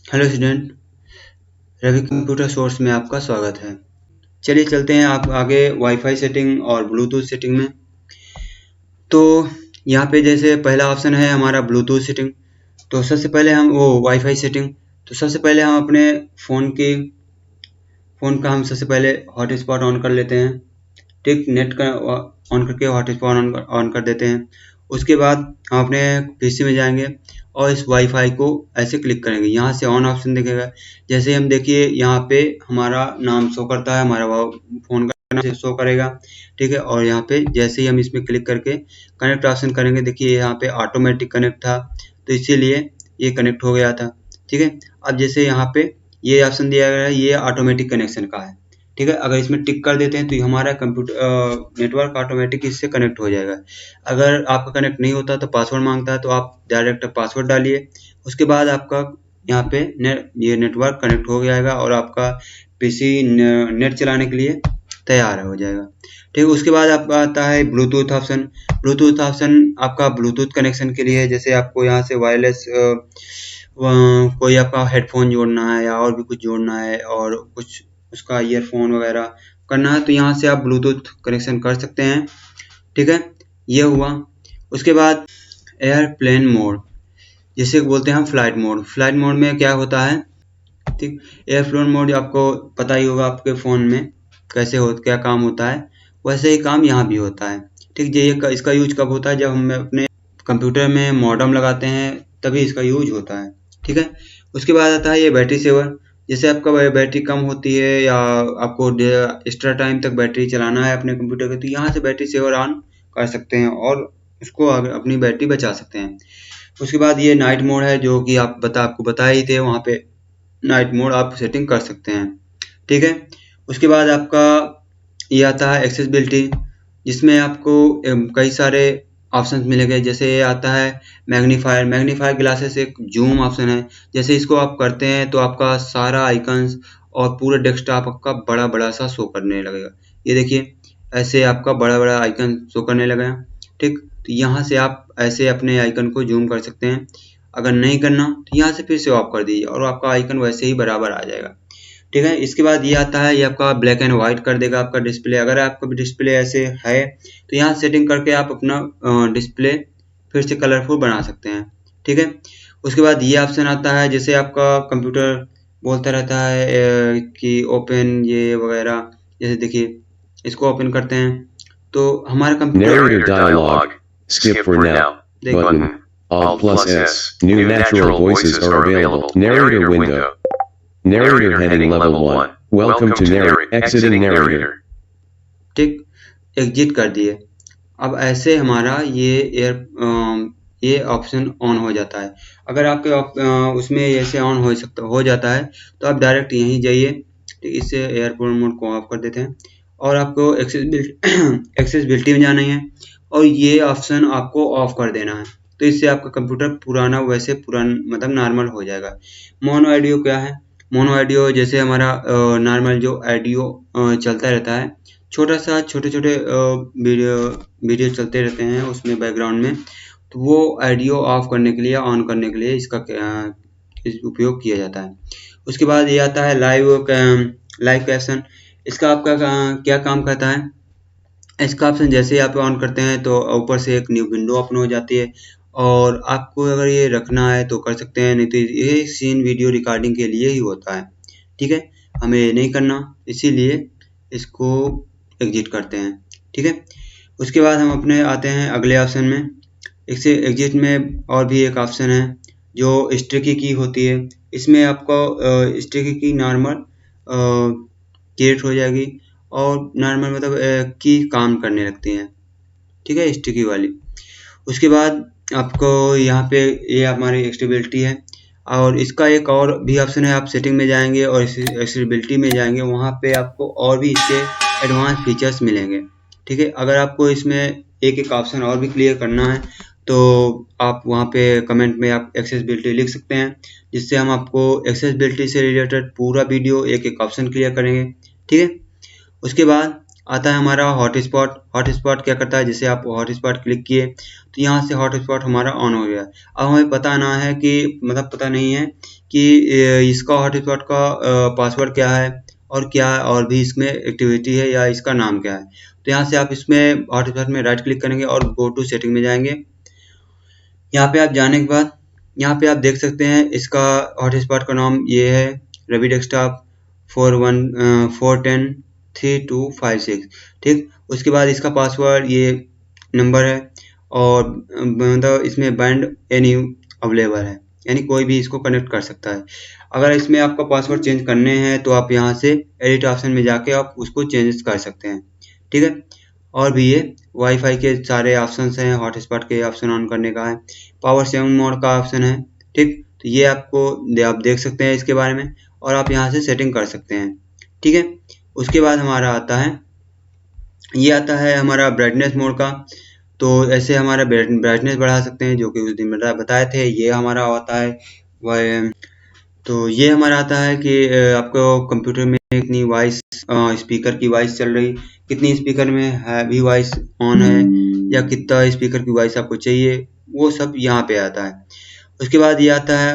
Hello student, Ravi computer source में आपका स्वागत है। चलिए चलते हैं आप आगे वाईफाई सेटिंग और ब्लूटूथ सेटिंग में। तो यहाँ पे जैसे पहला ऑप्शन है हमारा ब्लूटूथ सेटिंग। तो सबसे पहले हम वो वाईफाई सेटिंग। तो सबसे पहले हम अपने फ़ोन का हम सबसे पहले हॉटस्पॉट ऑन कर लेते हैं। ठीक, नेट का ऑन करके हॉटस्पॉट ऑन कर देते हैं। उसके बाद हम अपने पीसी में जाएंगे और इस वाईफाई को ऐसे क्लिक करेंगे। यहाँ से ऑन ऑप्शन दिखेगा। जैसे हम देखिए यहाँ पे हमारा नाम शो करता है, हमारा फ़ोन का नाम शो करेगा। ठीक है, और यहाँ पे जैसे ही हम इसमें क्लिक करके कनेक्ट ऑप्शन करेंगे, देखिए यहाँ पे ऑटोमेटिक कनेक्ट था तो इसीलिए ये कनेक्ट हो गया था। ठीक है, अब जैसे यहाँ पे ये ऑप्शन दिया गया है, ये ऑटोमेटिक कनेक्शन का है। ठीक है, अगर इसमें टिक कर देते हैं तो हमारा कंप्यूटर नेटवर्क ऑटोमेटिक इससे कनेक्ट हो जाएगा। अगर आपका कनेक्ट नहीं होता तो पासवर्ड मांगता है, तो आप डायरेक्ट पासवर्ड डालिए। उसके बाद आपका यहाँ पे ये नेटवर्क कनेक्ट हो जाएगा और आपका पीसी नेट चलाने के लिए तैयार हो जाएगा। ठीक है, उसके बाद आपका आता है ब्लूटूथ ऑप्शन। ब्लूटूथ ऑप्शन आपका ब्लूटूथ कनेक्शन के लिए, जैसे आपको यहाँ से वायरलेस कोई आपका हेडफोन जोड़ना है या और भी कुछ जोड़ना है और कुछ उसका ईयरफोन वगैरह करना है, तो यहाँ से आप ब्लूटूथ कनेक्शन कर सकते हैं। ठीक है, ये हुआ। उसके बाद एयरप्लेन मोड, जिसे बोलते हैं हम फ्लाइट मोड। फ्लाइट मोड में क्या होता है, ठीक, एयरप्लेन मोड आपको पता ही होगा आपके फ़ोन में कैसे क्या काम होता है, वैसे ही काम यहाँ भी होता है। ठीक, ये इसका यूज कब होता है, जब हम अपने कंप्यूटर में मॉडेम लगाते हैं तभी इसका यूज होता है। ठीक है, उसके बाद आता है ये बैटरी सेवर। जैसे आपका बैटरी कम होती है या आपको एक्स्ट्रा टाइम तक बैटरी चलाना है अपने कंप्यूटर के, तो यहाँ से बैटरी सेवर ऑन कर सकते हैं और उसको अपनी बैटरी बचा सकते हैं। उसके बाद ये नाइट मोड है, जो कि आपको बता ही थे, वहाँ पे नाइट मोड आप सेटिंग कर सकते हैं। ठीक है, उसके बाद आपका ये आता है एक्सेसिबिलिटी, जिसमें आपको कई सारे ऑप्शंस मिलेंगे। जैसे ये आता है मैग्नीफायर ग्लासेस, एक जूम ऑप्शन है। जैसे इसको आप करते हैं तो आपका सारा आइकन्स और पूरा डेस्कटॉप आपका बड़ा बड़ा सा शो करने लगेगा। ये देखिए ऐसे आपका बड़ा बड़ा आइकन शो करने लगेगा। ठीक, तो यहाँ से आप ऐसे अपने आइकन को जूम कर सकते हैं। अगर नहीं करना तो यहाँ से फिर से ऑफ कर दीजिए और आपका आइकन वैसे ही बराबर आ जाएगा। ठीक है, इसके बाद ये आता है, ये आपका ब्लैक एंड व्हाइट कर देगा आपका डिस्प्ले। अगर आपका डिस्प्ले ऐसे है तो यहाँ सेटिंग करके आप अपना डिस्प्ले फिर से कलरफुल बना सकते हैं। ठीक है, उसके बाद ये ऑप्शन आता है, जैसे आपका कंप्यूटर बोलता रहता है कि ओपन ये वगैरह। जैसे देखिए इसको ओपन करते हैं तो हमारा computer Narrator dialog. Skip for now. Button. Alt plus S. New natural voices are available. Narrator window. Narrator heading level 1. Welcome to narrator. Exiting narrator. ठीक, एग्जिट कर दिए। अब ऐसे हमारा ये ऑप्शन ऑन हो जाता है। अगर आपके उसमें ऐसे ऑन हो जाता है तो आप डायरेक्ट यहीं जाइए। इससे एयरप्लेन मोड को ऑफ कर देते हैं और आपको एक्सेसिबिलिटी में जाना है और ये ऑप्शन आपको ऑफ कर देना है। तो इससे आपका कंप्यूटर मतलब नॉर्मल हो जाएगा। मोनो ऑडियो क्या है, मोनो ऑडियो जैसे हमारा नॉर्मल जो ऑडियो चलता रहता है, छोटा सा छोटे छोटे वीडियो चलते रहते हैं उसमें बैकग्राउंड में, तो वो ऑडियो ऑफ करने के लिए ऑन करने के लिए इसका उपयोग किया जाता है। उसके बाद ये आता है लाइव कैप्शन। इसका आपका क्या काम करता है, इसका ऑप्शन जैसे ही आप ऑन करते हैं तो ऊपर से एक न्यू विंडो ओपन हो जाती है और आपको अगर ये रखना है तो कर सकते हैं, नहीं तो ये सीन वीडियो रिकॉर्डिंग के लिए ही होता है। ठीक है, हमें ये नहीं करना, इसीलिए इसको एग्जिट करते हैं। ठीक है, उसके बाद हम अपने आते हैं अगले ऑप्शन में। इससे एग्जिट में और भी एक ऑप्शन है जो स्टिकी की होती है। इसमें आपको स्टिकी की नॉर्मल क्रिएट हो जाएगी और नॉर्मल मतलब की काम करने लगती हैं। ठीक है, स्टिकी वाली। उसके बाद आपको यहाँ पे ये हमारी एक्सेसिबिलिटी है और इसका एक और भी ऑप्शन है। आप सेटिंग में जाएंगे और एक्सेसिबिलिटी में जाएंगे, वहाँ पे आपको और भी इसके एडवांस फीचर्स मिलेंगे। ठीक है, अगर आपको इसमें एक एक ऑप्शन और भी क्लियर करना है तो आप वहाँ पे कमेंट में आप एक्सेसिबिलिटी लिख सकते हैं, जिससे हम आपको एक्सेसिबिलिटी से रिलेटेड पूरा वीडियो एक एक ऑप्शन क्लियर करेंगे। ठीक है, उसके बाद आता है हमारा हॉटस्पॉट। हॉटस्पॉट क्या करता है, जैसे आप हॉटस्पॉट क्लिक किए तो यहाँ से हॉटस्पॉट हमारा ऑन हो गया। अब हमें पता ना है कि मतलब पता नहीं है कि इसका हॉटस्पॉट का पासवर्ड क्या है और क्या और भी इसमें एक्टिविटी है या इसका नाम क्या है। तो यहाँ से आप इसमें हॉटस्पॉट में राइट क्लिक करेंगे और गो टू सेटिंग में जाएंगे। यहाँ पे आप जाने के बाद यहाँ पे आप देख सकते हैं इसका हॉटस्पॉट का नाम ये है रवि डेस्कटॉप 41410325 ठीक। उसके बाद इसका पासवर्ड ये नंबर है और मतलब इसमें बैंड एनी अवेलेबल है, यानी कोई भी इसको कनेक्ट कर सकता है। अगर इसमें आपका पासवर्ड चेंज करने हैं तो आप यहाँ से एडिट ऑप्शन में जाके आप उसको चेंज कर सकते हैं, ठीक है। और भी ये वाईफाई के सारे ऑप्शंस हैं, हॉटस्पॉट के ऑप्शन ऑन करने का है, पावर सेविंग मोड का ऑप्शन है, ठीक। तो ये आपको आप देख सकते हैं इसके बारे में और आप यहाँ से सेटिंग कर सकते हैं, ठीक है। उसके बाद हमारा आता है ये आता है हमारा ब्राइटनेस मोड का। तो ऐसे हमारा ब्राइटनेस बढ़ा सकते हैं जो कि उस दिन बताए थे। ये हमारा आता है वह तो ये हमारा आता है कि आपको कंप्यूटर में कितनी वॉइस स्पीकर की वॉइस चल रही, कितनी स्पीकर में हैवी वॉइस ऑन है या कितना स्पीकर की वॉइस आपको चाहिए, वो सब यहाँ पे आता है। उसके बाद ये आता है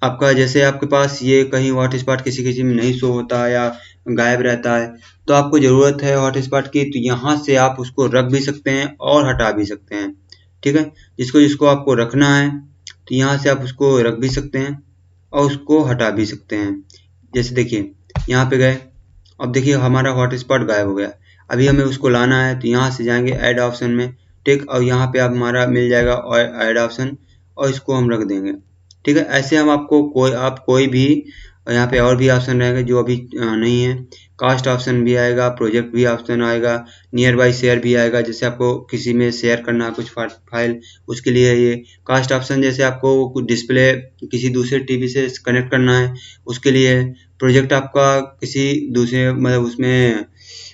आपका, जैसे आपके पास ये कहीं हॉटस्पॉट किसी किसी में नहीं शो होता है या गायब रहता है तो आपको ज़रूरत है हॉटस्पॉट की, तो यहाँ से आप उसको रख भी सकते हैं और हटा भी सकते हैं, ठीक है। जिसको आपको रखना है तो यहाँ से आप उसको रख भी सकते हैं और उसको हटा भी सकते हैं। जैसे देखिए यहाँ पे गए, अब देखिए हमारा हॉटस्पॉट गायब हो गया। अभी हमें उसको लाना है तो यहाँ से जाएंगे ऐड ऑप्शन में, ठीक। और यहाँ पे आप हमारा मिल जाएगा और ऐड ऑप्शन और इसको हम रख देंगे, ठीक है। ऐसे हम आपको कोई भी यहाँ पे और भी ऑप्शन रहेंगे जो अभी नहीं है। कास्ट ऑप्शन भी आएगा, प्रोजेक्ट भी ऑप्शन आएगा, नियर बाई शेयर भी आएगा, जैसे आपको किसी में शेयर करना है कुछ फाइल उसके लिए ये कास्ट ऑप्शन। जैसे आपको कुछ डिस्प्ले किसी दूसरे टीवी से कनेक्ट करना है उसके लिए। प्रोजेक्ट आपका किसी दूसरे मतलब उसमें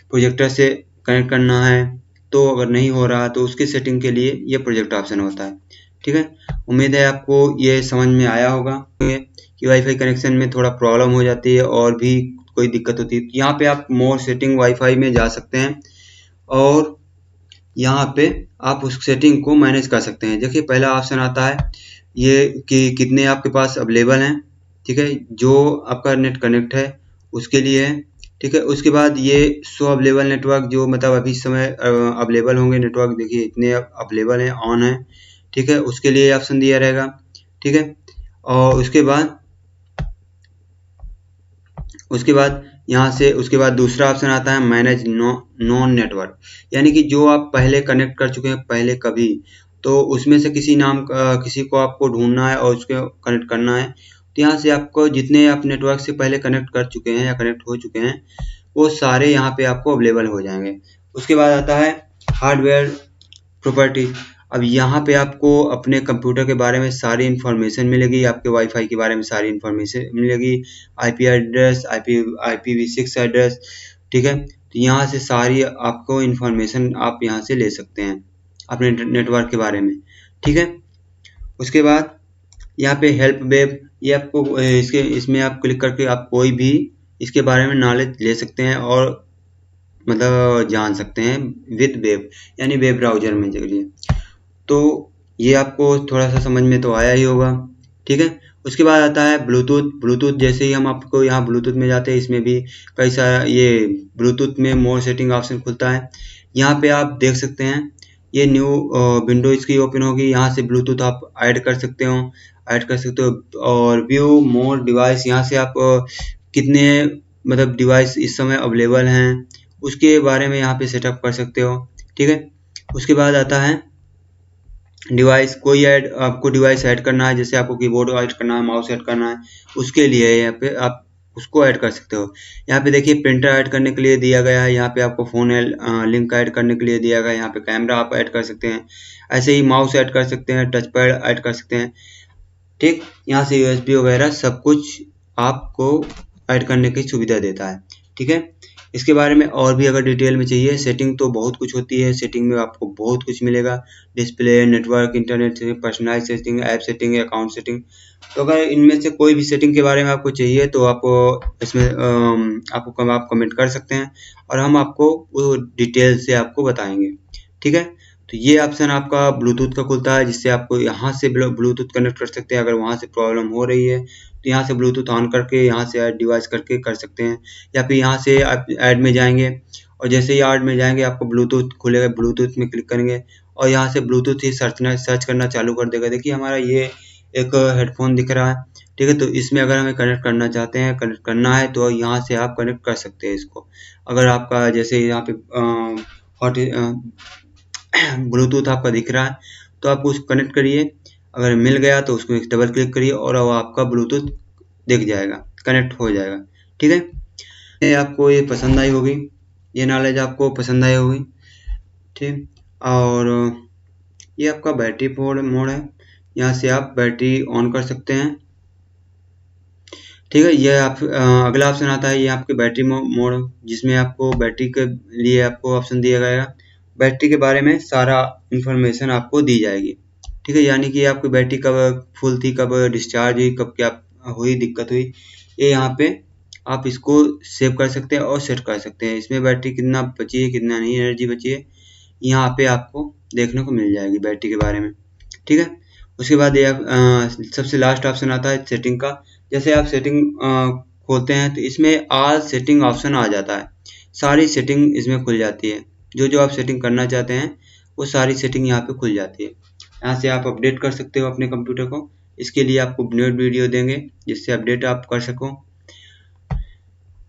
प्रोजेक्टर से कनेक्ट करना है तो अगर नहीं हो रहा तो उसकी सेटिंग के लिए ये प्रोजेक्ट ऑप्शन होता है, ठीक है। उम्मीद है आपको ये समझ में आया होगा कि वाईफाई कनेक्शन में थोड़ा प्रॉब्लम हो जाती है और भी कोई दिक्कत होती है तो यहाँ पे आप मोर सेटिंग वाईफाई में जा सकते हैं और यहाँ पे आप उस सेटिंग को मैनेज कर सकते हैं। देखिए पहला ऑप्शन आता है ये कि कितने आपके पास अवेलेबल हैं, ठीक है, जो आपका नेट कनेक्ट है उसके लिए है, ठीक है। उसके बाद ये शो अवेलेबल नेटवर्क, जो मतलब अभी इस समय अवेलेबल होंगे नेटवर्क, देखिए इतने अवेलेबल हैं, ऑन है, ठीक है, उसके लिए ऑप्शन दिया रहेगा, ठीक है। और उसके बाद यहाँ से उसके बाद दूसरा ऑप्शन आता है मैनेज नॉन नेटवर्क, यानी कि जो आप पहले कनेक्ट कर चुके हैं पहले कभी, तो उसमें से किसी को आपको ढूंढना है और उसको कनेक्ट करना है। तो यहाँ से आपको जितने आप नेटवर्क से पहले कनेक्ट कर चुके हैं या कनेक्ट हो चुके हैं वो सारे यहाँ पे आपको अवेलेबल हो जाएंगे। उसके बाद आता है हार्डवेयर प्रॉपर्टी। अब यहाँ पे आपको अपने कंप्यूटर के बारे में सारी इन्फॉर्मेशन मिलेगी, आपके वाईफाई के बारे में सारी इन्फॉर्मेशन मिलेगी, आईपी एड्रेस, IPv6 एड्रेस, ठीक है। तो यहाँ से सारी आपको इन्फॉर्मेशन आप यहाँ से ले सकते हैं अपने नेटवर्क के बारे में, ठीक है। उसके बाद यहाँ पे हेल्प वेब, ये आपको इसमें आप क्लिक करके आप कोई भी इसके बारे में नॉलेज ले सकते हैं और मतलब जान सकते हैं विद वेब, यानी वेब ब्राउजर में जरिए। तो ये आपको थोड़ा सा समझ में तो आया ही होगा, ठीक है। उसके बाद आता है ब्लूटूथ। जैसे ही हम आपको यहाँ ब्लूटूथ में जाते हैं इसमें भी कई सारा ये ब्लूटूथ में मोर सेटिंग ऑप्शन खुलता है। यहाँ पे आप देख सकते हैं ये न्यू विंडो इसकी ओपन होगी, यहाँ से ब्लूटूथ आप ऐड कर सकते हो और व्यू मोर डिवाइस, यहाँ से आप कितने मतलब डिवाइस इस समय अवेलेबल हैं उसके बारे में यहाँ पे सेटअप कर सकते हो, ठीक है। उसके बाद आता है डिवाइस, आपको डिवाइस ऐड करना है, जैसे आपको कीबोर्ड ऐड करना है, माउस ऐड करना है, उसके लिए यहाँ पे आप उसको ऐड कर सकते हो। यहाँ पे देखिए प्रिंटर ऐड करने के लिए दिया गया है, यहाँ पे आपको फ़ोन लिंक ऐड करने के लिए दिया गया है, यहाँ पे कैमरा आप ऐड कर सकते हैं, ऐसे ही माउस ऐड कर सकते हैं, टच पैड ऐड कर सकते हैं, ठीक। यहाँ से USB वगैरह सब कुछ आपको ऐड करने की सुविधा देता है, ठीक है। इसके बारे में और भी अगर डिटेल में चाहिए, सेटिंग तो बहुत कुछ होती है, सेटिंग में आपको बहुत कुछ मिलेगा, display, network, internet, personalise setting, app setting, account setting. तो अगर इनमें से कोई भी सेटिंग के बारे में आपको चाहिए तो आप इसमें आप कमेंट कर सकते हैं और हम आपको वो डिटेल से आपको बताएंगे। ठीक है, तो ये ऑप्शन आपका ब्लूटूथ का खुलता है, जिससे आपको यहाँ से ब्लूटूथ कनेक्ट कर सकते हैं। अगर वहाँ से प्रॉब्लम हो रही है तो यहाँ से ब्लूटूथ ऑन करके यहाँ से ऐड डिवाइस करके कर सकते हैं, या फिर यहाँ से आप ऐड में जाएंगे और जैसे ही ऐड में जाएंगे आपको ब्लूटूथ खुलेगा, ब्लूटूथ में क्लिक करेंगे और यहाँ से ब्लूटूथ ही सर्च करना चालू कर देगा। देखिए हमारा ये एक हेडफोन दिख रहा है, ठीक है, तो इसमें अगर हमें कनेक्ट करना चाहते हैं, कनेक्ट करना है तो यहाँ से आप कनेक्ट कर सकते हैं इसको। अगर आपका जैसे यहाँ पे हॉट ब्लूटूथ आपका दिख रहा है तो आप उसको कनेक्ट करिए, अगर मिल गया तो उसको एक डबल क्लिक करिए और वो आपका ब्लूटूथ दिख जाएगा, कनेक्ट हो जाएगा। ठीक है, ये आपको ये पसंद आई होगी, ये नॉलेज आपको पसंद आई होगी। ठीक, और ये आपका बैटरी मोड है, यहाँ से आप बैटरी ऑन कर सकते हैं। ठीक है, ये आप अगला ऑप्शन आता है, ये आपके बैटरी मोड, जिसमें आपको बैटरी के लिए आपको ऑप्शन दिया गया, बैटरी के बारे में सारा इंफॉर्मेशन आपको दी जाएगी। ठीक है, यानी कि आपकी बैटरी कब फुल थी, कब डिस्चार्ज हुई, कब क्या हुई, दिक्कत हुई, ये यहाँ पे आप इसको सेव कर सकते हैं और सेट कर सकते हैं। इसमें बैटरी कितना बची है, कितना नहीं एनर्जी बची है, यहाँ पे आपको देखने को मिल जाएगी बैटरी के बारे में। ठीक है, उसके बाद ये सबसे लास्ट ऑप्शन आता है सेटिंग का। जैसे आप सेटिंग खोलते हैं तो इसमें ऑल सेटिंग ऑप्शन आ जाता है, सारी सेटिंग इसमें खुल जाती है, जो आप सेटिंग करना चाहते हैं वो सारी सेटिंग यहाँ पे खुल जाती है। यहाँ से आप अपडेट कर सकते हो अपने कंप्यूटर को, इसके लिए आपको वीडियो देंगे जिससे अपडेट आप कर सको।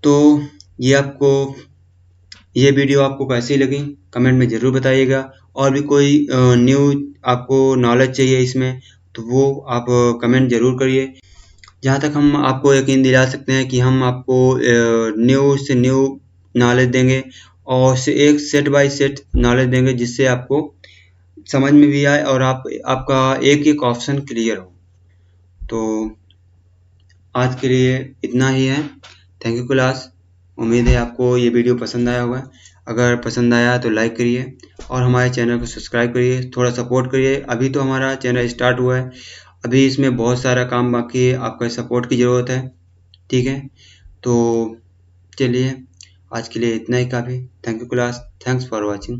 तो ये वीडियो आपको कैसी लगी कमेंट में ज़रूर बताइएगा, और भी कोई न्यू आपको नॉलेज चाहिए इसमें तो वो आप कमेंट ज़रूर करिए। जहाँ तक हम आपको यकीन दिला सकते हैं कि हम आपको न्यू से न्यू नॉलेज देंगे और एक सेट बाय सेट नॉलेज देंगे, जिससे आपको समझ में भी आए और आपका एक एक ऑप्शन क्लियर हो। तो आज के लिए इतना ही है। थैंक यू क्लास, उम्मीद है आपको ये वीडियो पसंद आया होगा। अगर पसंद आया तो लाइक करिए और हमारे चैनल को सब्सक्राइब करिए, थोड़ा सपोर्ट करिए। अभी तो हमारा चैनल स्टार्ट हुआ है, अभी इसमें बहुत सारा काम बाकी है, आपका सपोर्ट की ज़रूरत है। ठीक है, तो चलिए आज के लिए इतना ही काफ़ी। Thank you class, thanks for watching.